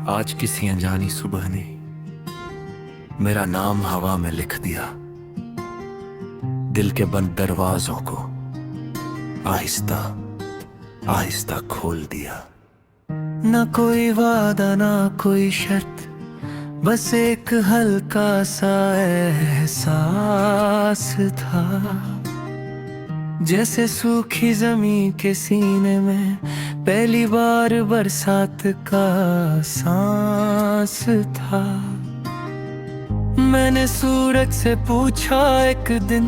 आज किसी अनजानी सुबह ने मेरा नाम हवा में लिख दिया। दिल के बंद दरवाजों को आहिस्ता आहिस्ता खोल दिया। न कोई वादा ना कोई शर्त, बस एक हल्का सा एहसास था। जैसे सूखी जमीन के सीने में पहली बार बरसात का सांस था। मैंने सूरज से पूछा एक दिन,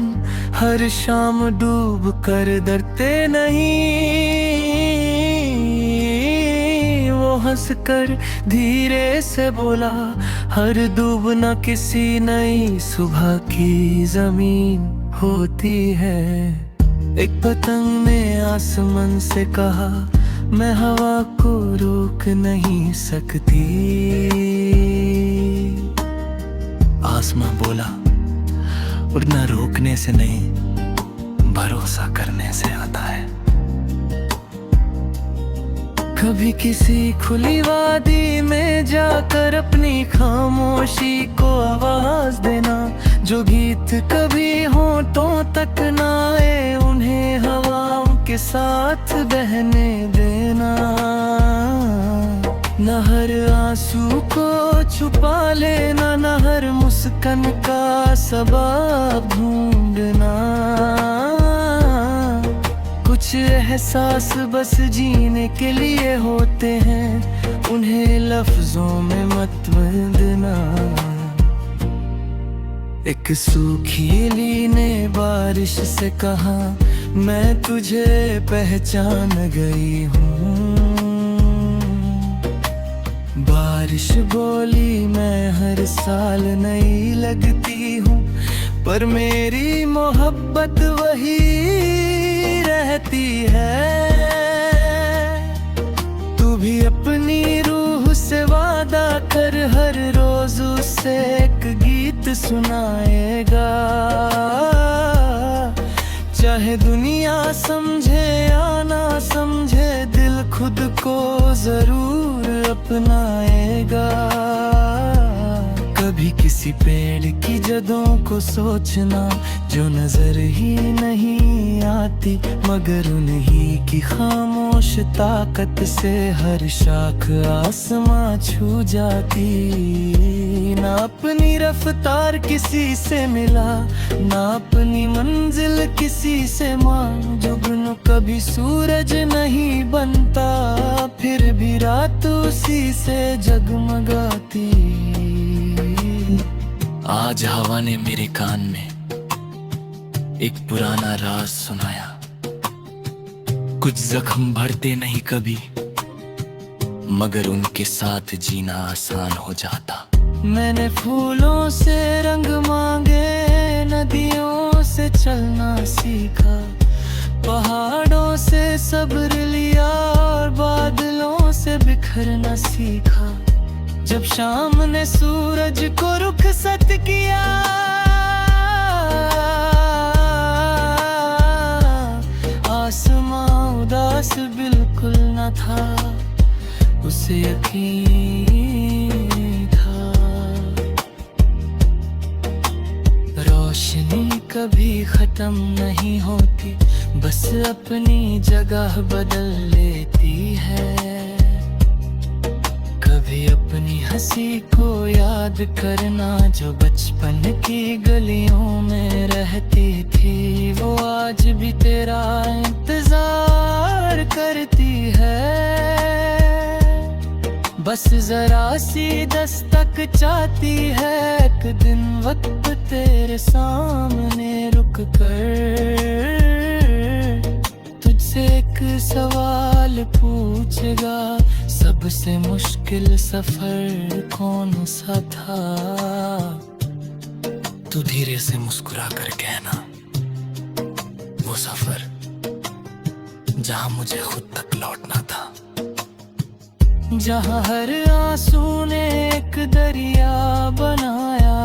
हर शाम डूब कर डरते नहीं। वो हंस कर धीरे से बोला, हर डूबना किसी नई सुबह की जमीन होती है। एक पतंग ने आसमान से कहा, मैं हवा को रोक नहीं सकती। आसमां बोला, उड़ना रोकने से नहीं, भरोसा करने से आता है। कभी किसी खुली वादी में जाकर अपनी खामोशी को आवाज देना। जो गीत कभी होठों तक ना आए, उन्हें हवाओं के साथ बहने देना। न हर आंसू को छुपा लेना, न हर मुस्कान का सबब ढूंढना। कुछ एहसास बस जीने के लिए होते हैं, उन्हें लफ्जों में मत बंधना। एक सूखी ली ने बारिश से कहा, मैं तुझे पहचान गई हूँ। बारिश बोली, मैं हर साल नई लगती हूँ, पर मेरी मोहब्बत वही रहती है। तू भी अपनी रूह से वादा कर, हर रोज उसे एक गीत सुनाएगा। चाहे दुनिया समझे या ना समझे, दिल खुद को जरूर अपनाएगा। कभी किसी पेड़ की जड़ों को सोचना, जो नजर ही नहीं आती, मगर उन्हीं की खामोश ताकत से हर शाख आसमां छू जाती। ना अपनी रफ्तार किसी से मिला, ना अपनी मंजिल किसी से मांग। जुगनू कभी सूरज नहीं बनता, फिर भी रात उसी से जगमगाती। आज हवा ने मेरे कान में एक पुराना राज सुनाया। कुछ जख्म भरते नहीं कभी, मगर उनके साथ जीना आसान हो जाता। मैंने फूलों से रंग मांगे, नदियों से चलना सीखा, पहाड़ों से सब्र लिया और बादलों से बिखरना सीखा। जब शाम ने सूरज को रुखसत किया, आसमां उदास बिल्कुल न था, उसे यकीन था। रोशनी कभी खत्म नहीं होती, बस अपनी जगह बदल लेती है। कभी अपनी हंसी को याद करना, जो बचपन की गलियों में रहती थी, वो आज भी तेरा इंतजार करती है। बस जरा सी दस्तक चाहती है, एक दिन वक्त तेरे सामने रुक कर तुझसे एक सवाल पूछेगा, सबसे मुश्किल सफर कौन सा था। तू धीरे से मुस्कुरा कर कहना, वो सफर जहां मुझे खुद तक लौटना था। जहां हर आंसू ने एक दरिया बनाया,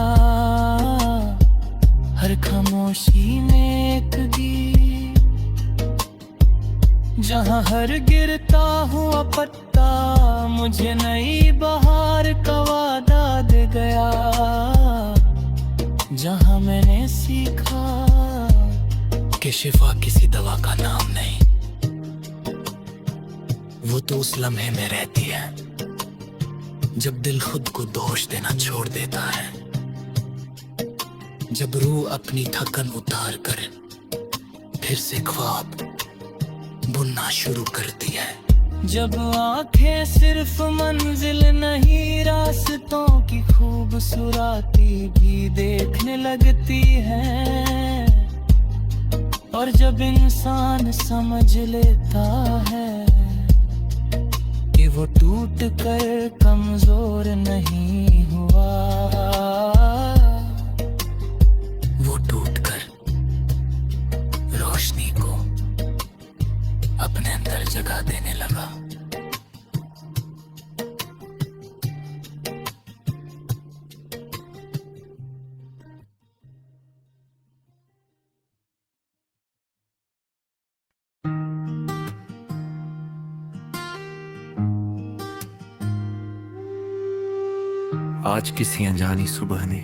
हर खामोशी में एक गीत, जहाँ हर गिरता हुआ पत्ता मुझे नई बहार का वादा दे गया। जहाँ मैंने सीखा कि शिफा किसी दवा का नाम नहीं, वो तो उस लम्हे में रहती है जब दिल खुद को दोष देना छोड़ देता है, जब रूह अपनी थकन उतार कर फिर से ख्वाब बुनना शुरू करती है, जब आंखें सिर्फ मंजिल नहीं रास्तों की खूबसूरती भी देखने लगती है, और जब इंसान समझ लेता है कि वो टूट कर कमजोर नहीं हुआ, वो टूट कर रोशनी को अपने अंदर जगह देने लगा। आज किसी अनजानी सुबह ने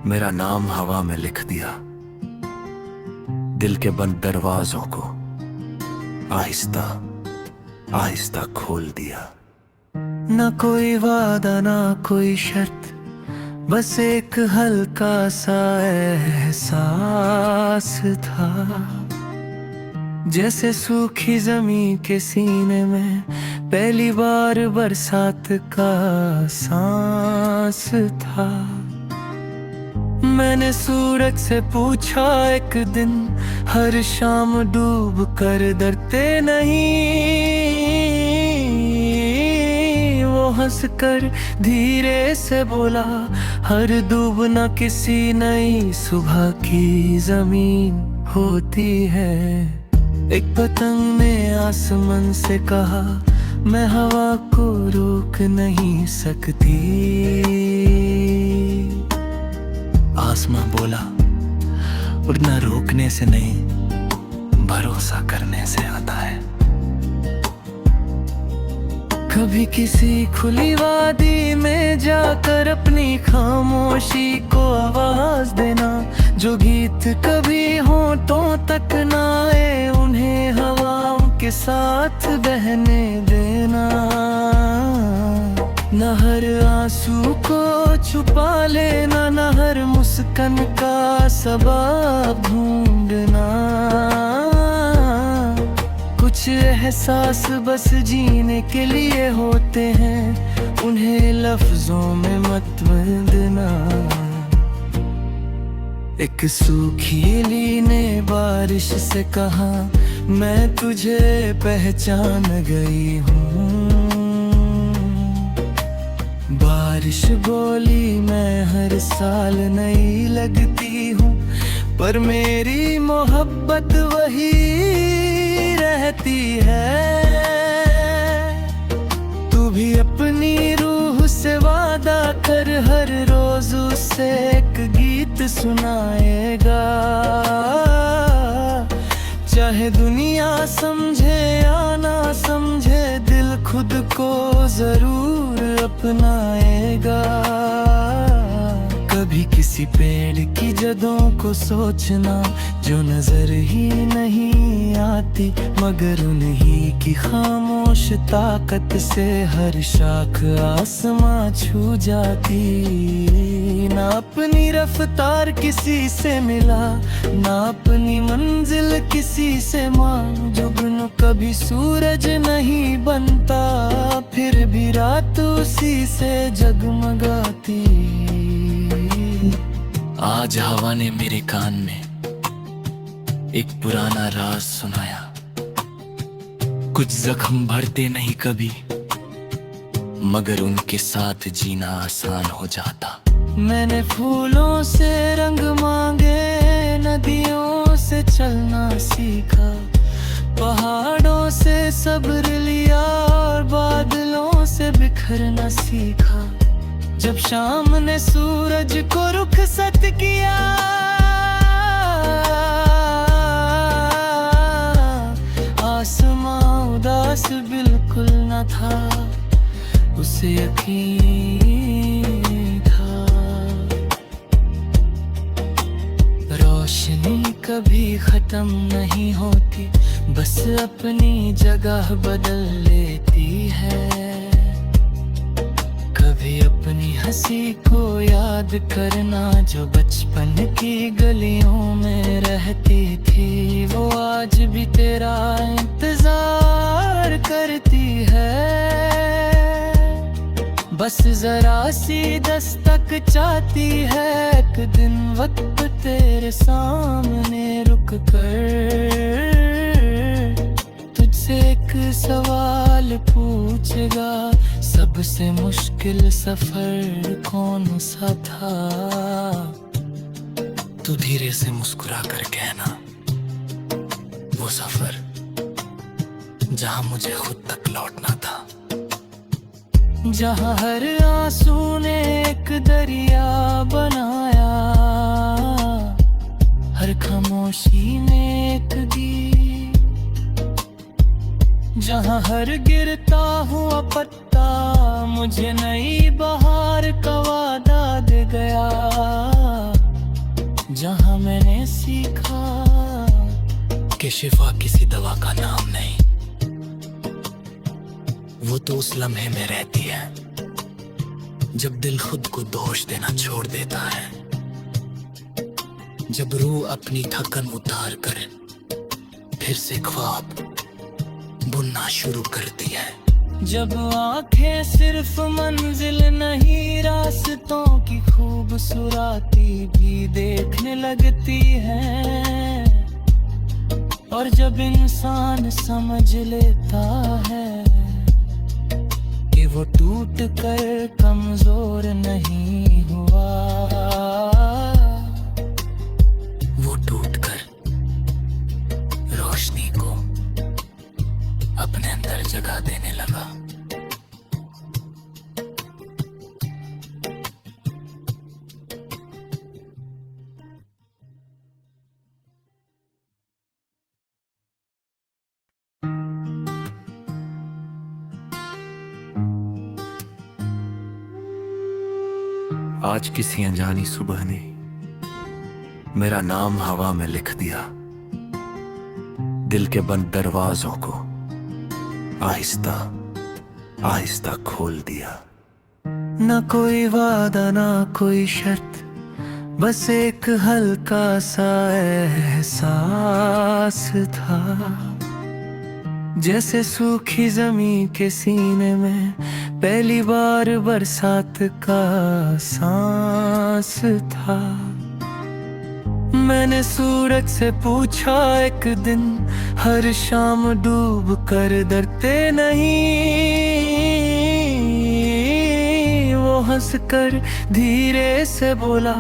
मेरा नाम हवा में लिख दिया, दिल के बंद दरवाजों को आहिस्ता आहिस्ता खोल दिया। ना कोई वादा ना कोई शर्त, बस एक हल्का सा एहसास था, जैसे सूखी जमीन के सीने में पहली बार बरसात का सांस था। मैंने सूरज से पूछा एक दिन, हर शाम डूब कर डरते नहीं, वो हंस कर धीरे से बोला, हर डूबना किसी नई सुबह की जमीन होती है। एक पतंग ने आसमान से कहा, मैं हवा को रोक नहीं सकती। आसमां बोला, उड़ना रोकने से नहीं, भरोसा करने से आता है। कभी किसी खुली वादी में जाकर अपनी खामोशी को आवाज देना, जो गीत कभी होठों तक ना आए उन्हें हवाओं के साथ बहने देना। न हर आंसू को छुपा लेना, न हर मुस्कान का सबब ढूंढना। कुछ एहसास बस जीने के लिए होते हैं, उन्हें लफ्जों में मत बंदना। एक सूखी ली ने बारिश से कहा, मैं तुझे पहचान गई हूँ। बारिश बोली, मैं हर साल नई लगती हूँ, पर मेरी मोहब्बत वही रहती है। तू भी अपनी रूह से वादा कर, हर रोज उसे एक गीत सुनाएगा। चाहे दुनिया समझे या ना समझे, दिल खुद को जरूर अपनाएगा। कभी किसी पेड़ की जड़ों को सोचना, जो नजर ही नहीं आती, मगर उन्हीं की खामोश ताकत से हर शाख आसमां छू जाती। ना अपनी रफ्तार किसी से मिला, ना अपनी मंजिल किसी से मांग। जुगनू कभी सूरज नहीं बनता, फिर भी रात उसी से जगमगाती। आज हवा ने मेरे कान में एक पुराना राज सुनाया। कुछ जख्म भरते नहीं कभी, मगर उनके साथ जीना आसान हो जाता। मैंने फूलों से रंग मांगे, नदियों से चलना सीखा, पहाड़ों से सब्र लिया और बादलों से बिखरना सीखा। जब शाम ने सूरज को रुखसत किया, था, उसे यकीन था। रोशनी कभी खत्म नहीं होती, बस अपनी जगह बदल लेती है। कभी अपनी हंसी को याद करना, जो बचपन की गलियों में रहती थी, वो आज भी तेरा इंतजार करती है। बस जरा सी दस्तक चाहती है, एक दिन वक्त तेरे सामने रुक कर तुझसे एक सवाल पूछेगा, सबसे मुश्किल सफर कौन सा था। तू धीरे से मुस्कुरा कर कहना, वो सफर जहां मुझे खुद तक लौटना था। जहां हर आंसू ने एक दरिया बनाया, हर खामोशी ने एक गीत। जहां हर गिरता हुआ पत्ता मुझे नई बहार का वादा दे गया। जहां मैंने सीखा कि शिफा किसी दवा का नाम नहीं, वो तो उस लम्हे में रहती है जब दिल खुद को दोष देना छोड़ देता है। जब रूह अपनी थकन उतार कर फिर से ख्वाब बुनना शुरू करती है। जब आंखें सिर्फ मंजिल नहीं, रास्तों की खूबसूरती भी देखने लगती हैं। और जब इंसान समझ लेता है कि वो टूट कर कमजोर नहीं हुआ, वो टूट कर रोशनी को अपने अंदर जगह देने लगा। आज किसी अनजानी सुबह ने मेरा नाम हवा में लिख दिया, दिल के बंद दरवाजों को आहिस्ता आहिस्ता खोल दिया। ना कोई वादा ना कोई शर्त, बस एक हल्का सा एहसास था। जैसे सूखी जमीन के सीने में पहली बार बरसात का सांस था। मैंने सूरज से पूछा एक दिन, हर शाम डूब कर डरते नहीं। वो हंस कर धीरे से बोला,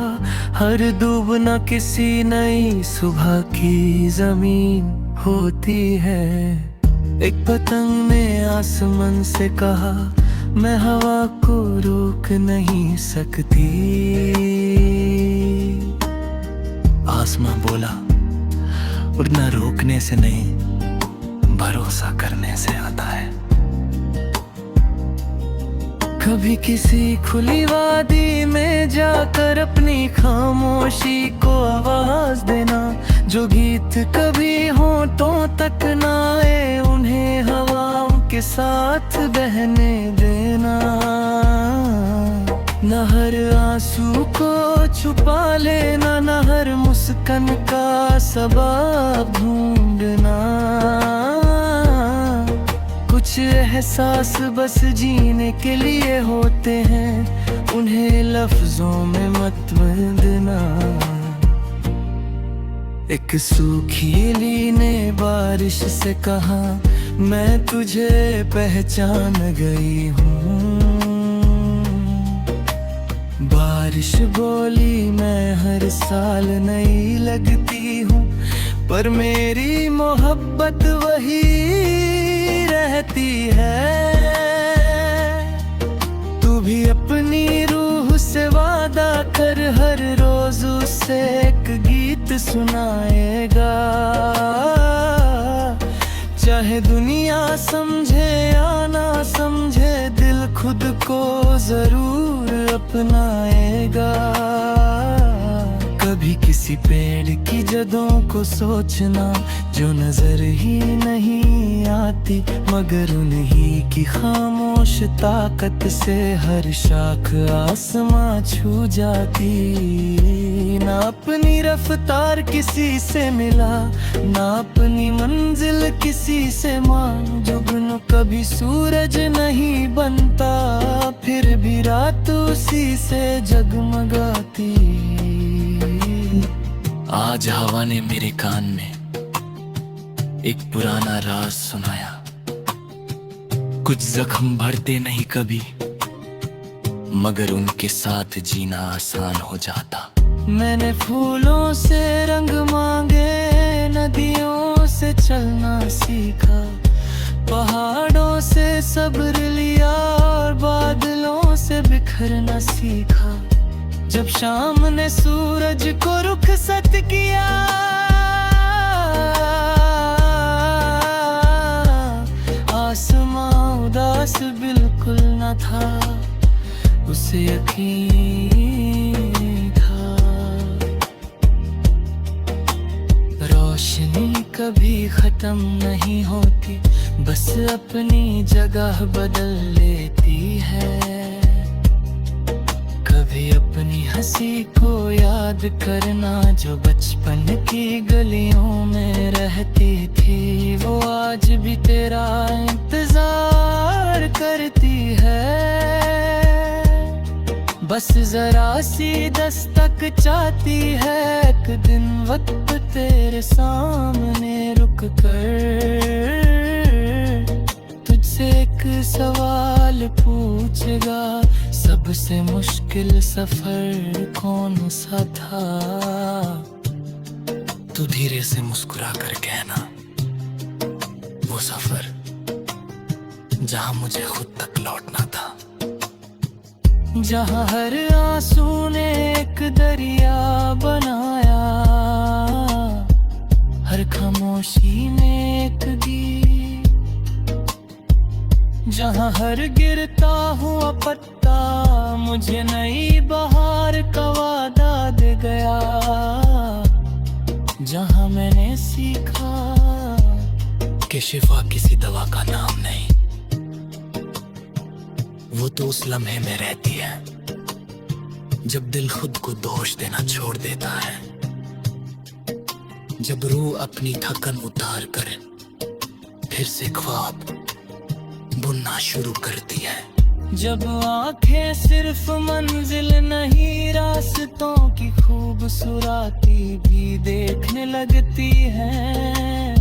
हर डूबना किसी नई सुबह की जमीन होती है। एक पतंग ने आसमान से कहा, मैं हवा को रोक नहीं सकती। आसमां बोला, उड़ना रोकने से नहीं, भरोसा करने से आता है। कभी किसी खुली वादी में जाकर अपनी खामोशी को आवाज देना, जो गीत कभी होठों तक ना आए, उन्हें हवाओं के साथ बहने देना। न हर आंसू को छुपा लेना, न हर मुस्कान का सबब ढूंढना। कुछ एहसास बस जीने के लिए होते हैं, उन्हें लफ्जों में मत बंदना। एक सूखी ली ने बारिश से कहा, मैं तुझे पहचान गई हूँ। बारिश बोली, मैं हर साल नई लगती हूँ, पर मेरी मोहब्बत वही रहती है। तू भी अपनी रूह से वादा कर, हर रोज उसे एक गीत सुनाएगा। चाहे दुनिया समझे या ना समझे, जरूर अपनाएगा। कभी किसी पेड़ की जड़ों को सोचना जो नजर ही नहीं आती, मगर उन्हीं की खामोश ताकत से हर शाख आसमां छू जाती। ना अपनी रफ्तार किसी से मिला, ना अपनी मंजिल किसी से मांग। जुगनू कभी सूरज नहीं बनता, फिर भी रात उसी से जगमगाती। आज हवा ने मेरे कान में एक पुराना राज सुनाया। कुछ जख्म भरते नहीं कभी, मगर उनके साथ जीना आसान हो जाता। मैंने फूलों से रंग मांगे, नदियों से चलना सीखा, पहाड़ों से सब्र लिया और बादलों से बिखरना सीखा। जब शाम ने सूरज को रुखसत किया, आसमां उदास बिल्कुल न था, उसे यकीन था। रोशनी कभी खत्म नहीं होती, बस अपनी जगह बदल लेती है। कभी अपनी हंसी को याद करना जो बचपन की गलियों में रहती थी, वो आज भी तेरा इंतजार करती है। बस जरा सी दस्तक चाहती है, एक दिन वक्त तेरे सामने रुक कर तुझसे एक सवाल पूछेगा, सबसे मुश्किल सफर कौन सा था। तू धीरे से मुस्कुरा कर कहना, वो सफर जहां मुझे खुद तक लौटना था। जहां हर आंसू ने एक दरिया बनाया, हर खामोशी ने एक गीत। जहां हर गिरता हुआ पत्ता मुझे नई बहार का वादा दे गया। जहां मैंने सीखा कि शिफा किसी दवा का नाम नहीं, वो तो उस लम्हे में रहती है जब दिल खुद को दोष देना छोड़ देता है। जब रूह अपनी थकन उतार कर फिर से ख्वाब बुनना शुरू करती है। जब आंखें सिर्फ मंजिल नहीं रास्तों की खूबसूरती भी देखने लगती हैं।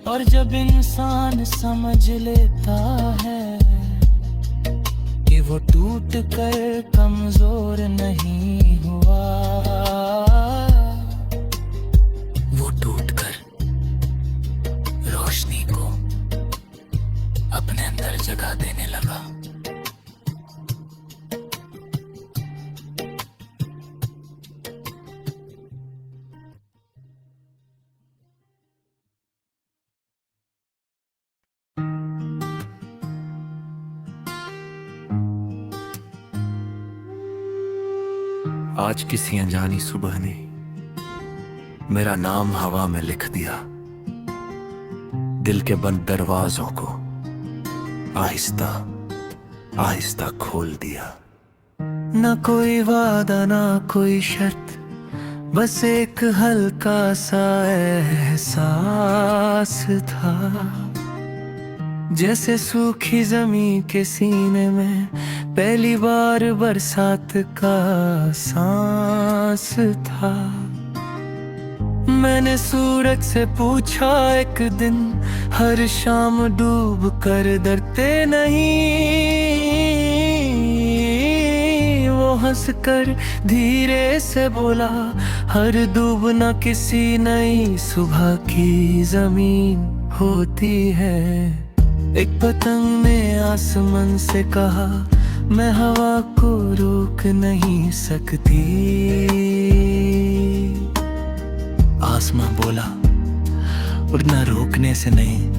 और जब इंसान समझ लेता है कि वो टूट कर कमजोर नहीं हुआ, वो टूट कर रोशनी को अपने अंदर जगह देने लगा। आज किसी अनजानी सुबह ने मेरा नाम हवा में लिख दिया, दिल के बंद दरवाजों को आहिस्ता आहिस्ता खोल दिया। ना कोई वादा ना कोई शर्त, बस एक हल्का सा एहसास था। जैसे सूखी जमीन के सीने में पहली बार बरसात का सांस था। मैंने सूरज से पूछा एक दिन, हर शाम डूब कर डरते नहीं। वो हंस कर धीरे से बोला, हर डूबना किसी नई सुबह की जमीन होती है। एक पतंग ने आसमान से कहा, मैं हवा को रोक नहीं सकती। आसमां बोला, उड़ना रोकने से नहीं,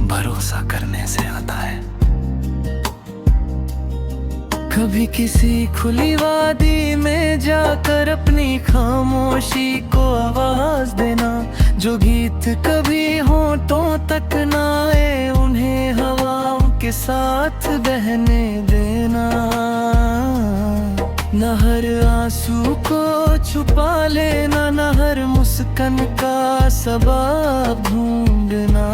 भरोसा करने से आता है। कभी किसी खुली वादी में जाकर अपनी खामोशी को आवाज देना। जो गीत कभी होठों तक ना आए उन्हें हवाओं के साथ बहने देना। न हर आंसू को छुपा लेना, न हर मुस्कान का सबब ढूंढना।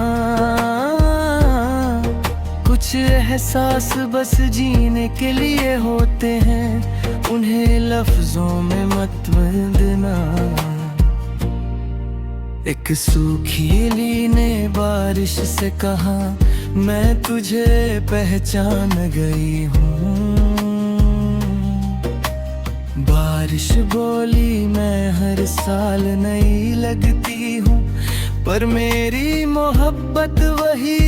कुछ एहसास बस जीने के लिए होते हैं, उन्हें लफ्जों में मत बंदना। एक सूखी ने बारिश से कहा, मैं तुझे पहचान गई हूँ। बारिश बोली, मैं हर साल नई लगती हूँ, पर मेरी मोहब्बत वही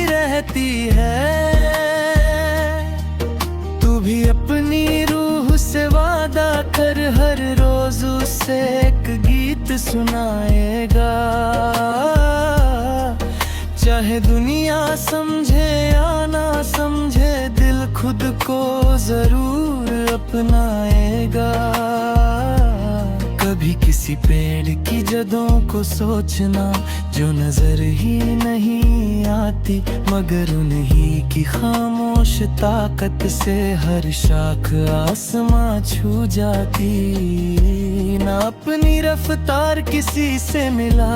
रहती है। तू भी अपनी रूह से वादा कर, हर रोज उसे एक गीत सुनाएगा। चाहे दुनिया समझे या ना समझे, दिल खुद को जरूर अपनाएगा। कभी किसी पेड़ की जड़ों को सोचना, जो नजर ही नहीं आती, मगर उन्हीं की खामोश ताकत से हर शाख आसमां छू जाती। ना अपनी रफ्तार किसी से मिला,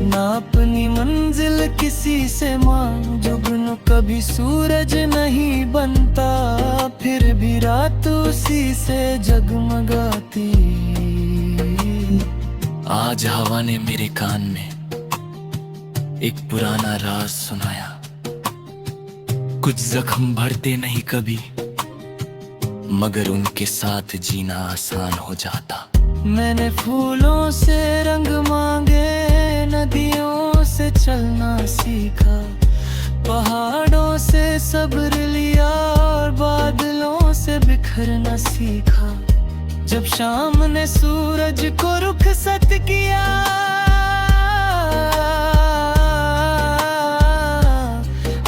ना अपनी मंजिल किसी से मांग। जुगनू कभी सूरज नहीं बनता, फिर भी रात उसी से जगमगाती। आज हवा ने मेरे कान में एक पुराना राज सुनाया। कुछ जख्म भरते नहीं कभी, मगर उनके साथ जीना आसान हो जाता। मैंने फूलों से रंग मांगे, नदियों से चलना सीखा, पहाड़ों से सब्र लिया और बादलों से बिखरना सीखा। जब शाम ने सूरज को रुखसत किया,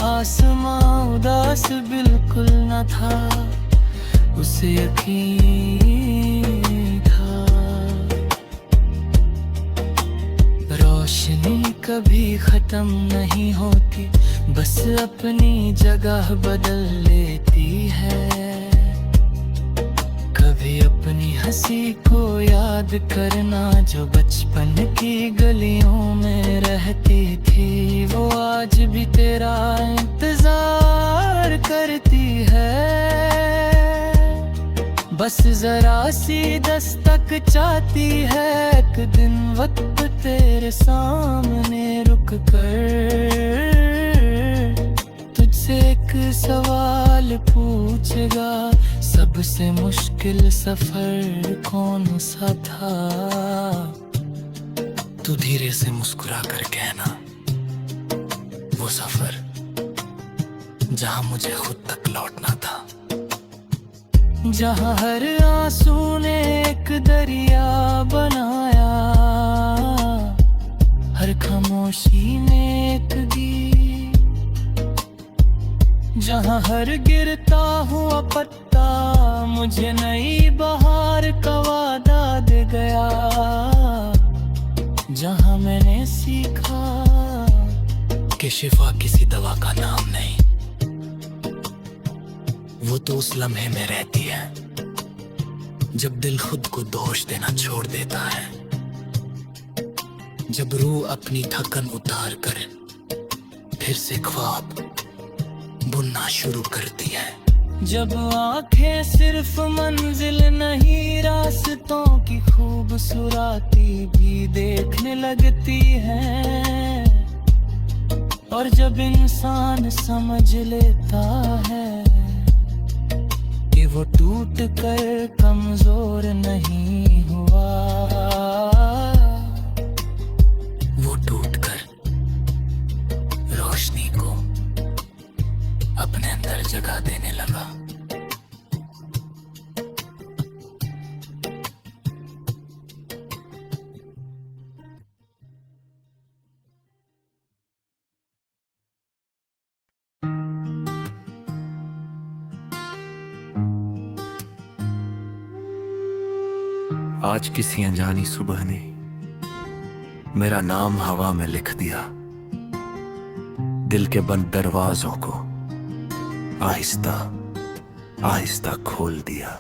आसमां उदास बिल्कुल न था, उसे यकीन था। रोशनी कभी खत्म नहीं होती, बस अपनी जगह बदल लेती है। कभी अपनी हंसी को याद करना, जो बचपन की गलियों में रहती थी, वो आज भी तेरा इंतजार करती है। बस जरा सी दस्तक चाहती है, एक दिन वक्त तेरे सामने रुक कर तुझसे एक सवाल पूछेगा, सबसे मुश्किल सफर कौन सा था। तू धीरे से मुस्कुरा कर कहना, वो सफर जहां मुझे खुद तक लौटना था। जहां हर आंसू ने एक दरिया बनाया, हर खामोशी ने एक गीत। जहां हर गिरता हुआ पत्ता मुझे नई बहार का वादा दे गया। जहां मैंने सीखा कि शिफा किसी दवा का नाम नहीं, वो तो उस लम्हे में रहती है जब दिल खुद को दोष देना छोड़ देता है। जब रूह अपनी थकन उतार कर फिर से ख्वाब बुनना शुरू करती है। जब आंखें सिर्फ मंजिल नहीं, रास्तों की खूबसूरती भी देखने लगती हैं। और जब इंसान समझ लेता है कि वो टूट कर कमजोर नहीं हुआ, वो टूट कर रोशनी को अपने अंदर जगह देने लगा। आज किसी अनजानी सुबह ने मेरा नाम हवा में लिख दिया, दिल के बंद दरवाजों को आहिस्ता आहिस्ता खोल दिया।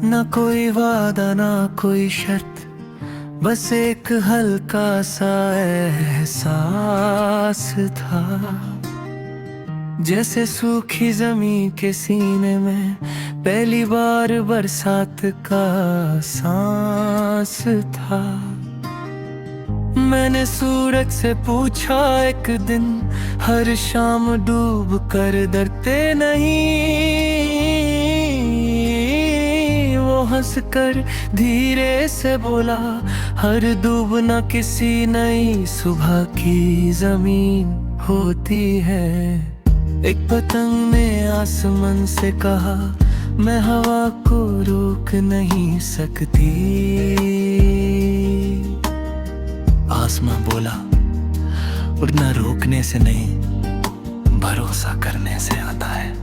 ना कोई वादा ना कोई शर्त, बस एक हल्का सा एहसास था, जैसे सूखी जमीन के सीने में पहली बार बरसात का सांस था। मैंने सूरज से पूछा एक दिन, हर शाम डूब कर डरते नहीं? वो हंस कर धीरे से बोला, हर डूबना किसी नई सुबह की जमीन होती है। एक पतंग ने आसमान से कहा, मैं हवा को रोक नहीं सकती। आसमां बोला, उड़ना रोकने से नहीं, भरोसा करने से आता है।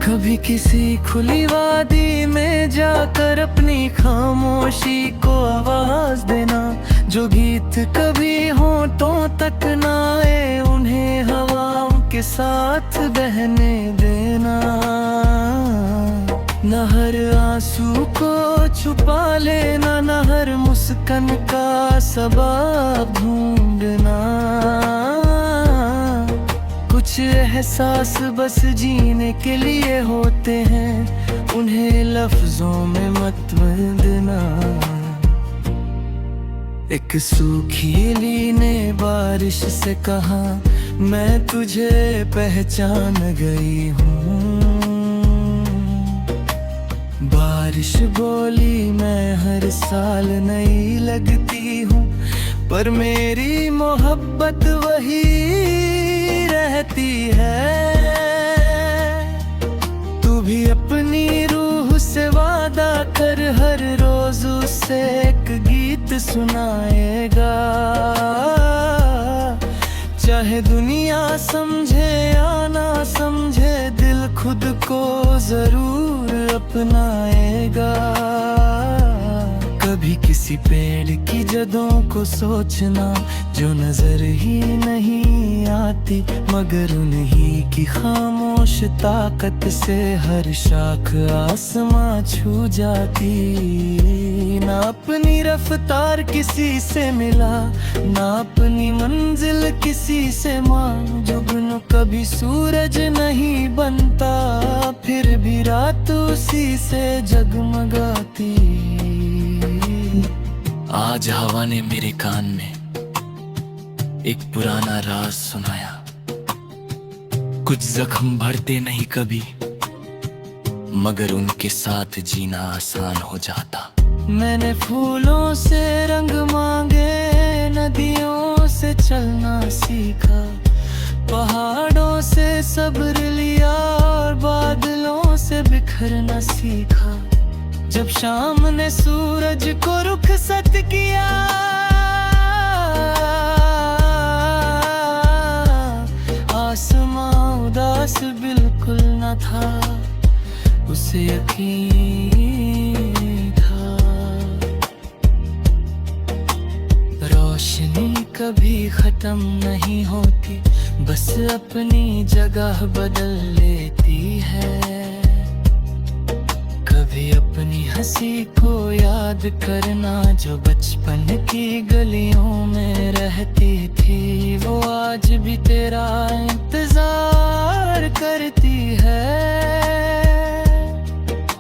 कभी किसी खुली वादी में जाकर अपनी खामोशी को आवाज देना, जो गीत कभी होठों तक ना आए उन्हें हवाओं के साथ बहने देना। न हर आंसू को छुपा लेना, न हर मुस्कान का सबब ढूंढना। कुछ एहसास बस जीने के लिए होते हैं, उन्हें लफ्जों में मत बंदना। एक सूखी ली ने बारिश से कहा, मैं तुझे पहचान गई हूँ। बारिश बोली, मैं हर साल नई लगती हूँ, पर मेरी मोहब्बत वही रहती है। तू भी अपनी रूह से वादा कर, हर रोज उससे एक गीत सुनाएगा। चाहे दुनिया समझे या ना समझे, दिल खुद को जरूर अपनाएगा। कभी किसी पेड़ की जड़ों को सोचना, जो नजर ही नहीं आती, मगर उन्हीं की खामोश ताकत से हर शाख आसमां छू जाती। ना अपनी रफ्तार किसी से मिला, ना अपनी मंजिल किसी से मांग। जुगनू कभी सूरज नहीं बनता, फिर भी रात उसी से जगमगाती। आज हवा ने मेरे कान में एक पुराना राज सुनाया, कुछ जख्म भरते नहीं कभी, मगर उनके साथ जीना आसान हो जाता। मैंने फूलों से रंग मांगे, नदियों से चलना सीखा, पहाड़ों से सब्र लिया और बादलों से बिखरना सीखा। जब शाम ने सूरज को रुखसत किया, आसमां उदास बिल्कुल न था, उसे यकीन था। रोशनी कभी खत्म नहीं होती, बस अपनी जगह बदल लेती है। कभी अपनी हंसी को याद करना, जो बचपन की गलियों में रहती थी, वो आज भी तेरा इंतजार करती है।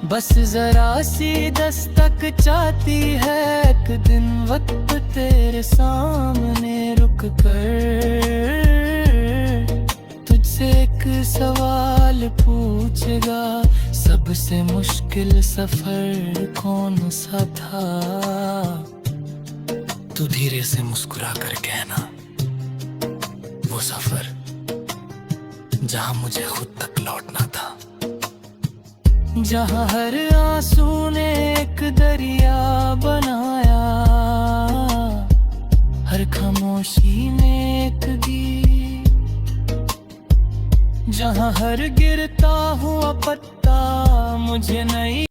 बस जरा सी दस्तक चाहती है, एक दिन वक्त तेरे सामने रुक कर तुझसे एक सवाल पूछेगा, सबसे मुश्किल सफर कौन सा था? तू धीरे से मुस्कुरा कर कहना, वो सफर जहां मुझे खुद तक लौटना था। जहां हर आंसू ने एक दरिया बनाया, हर खामोशी ने एक गीत। जहां हर गिरता हुआ पत्ता मुझे नहीं